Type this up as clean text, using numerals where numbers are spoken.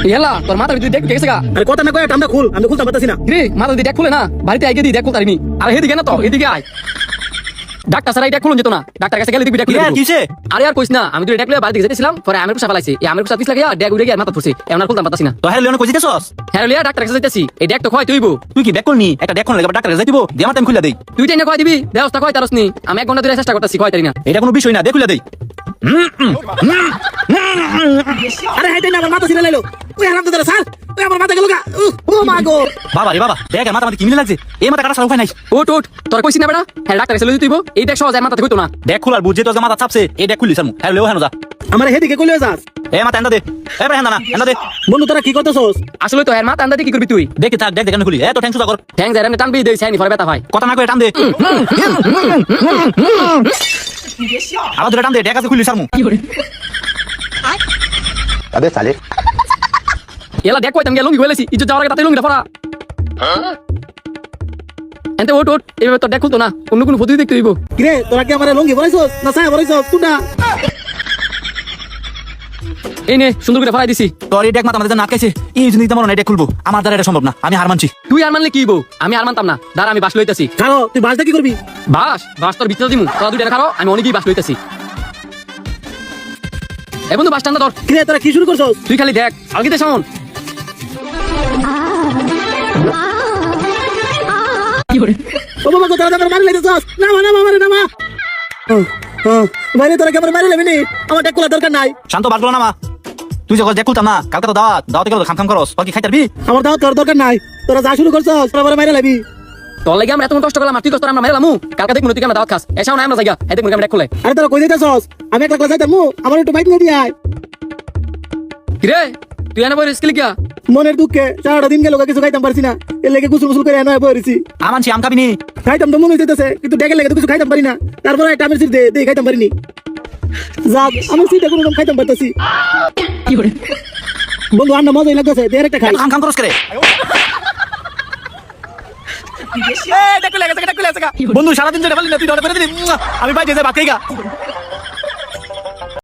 এলা তোর মাথা তুই দেখ গেছে গা। আরে কথা না কয় আমরা খুল, আমি খুলতে পারতাছি না। রে মাথা তুই দেখ খুলে না, বাড়িতে আগে দি দেখ খুলতে পারিনি। আর এদিকে না তো এদিকে আয়। ডাক্তার স্যার এটা খুলুন যেত না, ডাক্তার কাছে গেলে দিবি দেখ খুলে। কিসে? আরে আর কইস না, আমি তো ডাকলে বাড়িতে যেতেছিলাম, পরে আমের কুসা ফেলাইছি। এই আমের কুসা পিছ লাগিয়া ড্যাগ উড়ে গিয়ে মাথা ফুরছে, এমন আর খুলতে পারতাছি না। তো হ্যাঁ লিওনে কইছিস? হ্যাঁ লিয়া ডাক্তার কাছে যাইতেছি, এই ড্যাগ তো খয় তুইবো। তুই কি ব্যাক করনি? একটা দেখুন লাগে ডাক্তার কাছে দিব, দিয়ে আমার টাইম খুলে দেই। তুই টেনে খয় দিবি, দেওস্তা খয় তারস নি। আমি 1 ঘন্টা ধরে চেষ্টা করতেছি, খয় তারি না। এটা কোনো বিষয় না, দে খুলে দেই। আরে হাইতে না, আমার মাথা ছিঁড়ে লাইলো। ওই হারাম দাদা স্যার, ওই আমার মাথা গেল গা। ও মা গো বাবা রে বাবা, দেখ মাথা মাথা কি মিলে লাগছে। এই মাথা কাটা সারা উপায় নাই। ওট ওট তোর কইছি না বেটা, হ্যাঁ ডাক্তার কাছে লই তুইবো। এই দেখ সহজ মাথা হইতো না। দেখ খুলার বুঝে তো মাথা চাপছে, এই দেখ খুলিস আমি। হ্যাঁ লেও হ্যাঁ যা। আমার হেদিকে কইলে যাস। এ মাথা এন্ডা দে, এ ভাই এন্ডা না, এন্ডা দে। বন্ধু তোরা কি করতেছস? আসলে তো এর মাথা আন্দাতে কি করবি তুই? দেখি থাক, দেখ দেখ খুলি। এ তো টেনশন কর। ঠ্যাং যারা টানবি দেই ছাইনি পরে ব্যথা ভাই। কথা না কই টান দে। আবার ধরে টান দে, দেখ আছে খুলি সারমু। अबे साले এলা দেখ কইতাম গেল লুঙ্গি হইলেছি, ইজ্জত যাওয়ার আগে তাতে লুঙ্গিটা পরা। এনতে ওট ওট, এভাবে তো দেখ খুলতো না, অন্য কোনো ফটো দেখতে হইব। কিরে তোরা কি আমারে লঙ্গি বলাইছস না ছায়া বলাইছস? তুই না এই নে সুন্দর করে ফরাই দিছি। তোর এই দেখ মাথা মাথা নাটকাইছে। এই জিনিস তেমন এটা খুলবো, আমার দ্বারা এটা সম্ভব না। আমি হার মানছি। তুই আর মানলে কি হইব? আমি আর মানতাম না। দাঁড়া আমি বাস লইতাছি। খাও তুই বাসটা কি করবি? বাস বাস তোর বিছনা দিমু, তোরা দুইটা খাও, আমি অনেকই বাস লইতাছি। এ বন্ধু বাস টান্না ধর। কিরে তোরা কি শুরু করছস? তুই খালি দেখ আলগিতে সামন। ও বাবা তোরা আমার মারি লাইছস। না না মারে না মা। বাইরে তোরা কেমন মারি লাবি নি? আমার দেখ খোলা দরকার নাই। শান্ত বাগলো না মা। তুই যখন দেখ খুলতাম না, কালকে তো দাওয়াতে গেল খাম করস। বাকি খাইতে পারবি? আমার দাওয়াত করার দরকার নাই। তোরা যা শুরু করছস তোরা মারি লাবি। তোর লাগি আমরা এত কষ্ট করলাম, আর তুই কষ্ট আমরা মেলামু। কালকে দেখুন তুই কেমন দাওয়াত খাস। এসাও না আমরা জায়গা এতে কোন কেমন খুলে। আরে তোরা কই যাইতাছস? আমি একটা ক্লাস যাইতাম, আমার একটু বাইক নিয়ে দিয়ে আয়। কিরে তুই এনে বই রিস্ক লিখিয়া? মনের দুঃখে সারাটা দিন গেল, কিছু খাইতাম পারছি না। এর লেগে গুসল গুসল করে এনে বইছি। আমানছি আম খাবিনি? খাইতাম তো মনে হইতেছে, কিন্তু ডেকে লেগে তো কিছু খাইতাম পারি না। তারপরে একটা আমের সিট দে খাইতাম পারিনি। যাক আমি সিটে কোনো খাইতাম পারতাছি। কি করে বন্ধু আমরা মজাই লাগতেছে, দে একটা খাই। খাম করস করে বন্ধু সারাদিন ধরে বলি না, তুই ধরে ফেলে দিলি। আমি বাইরে যাই ভাত খাইগা।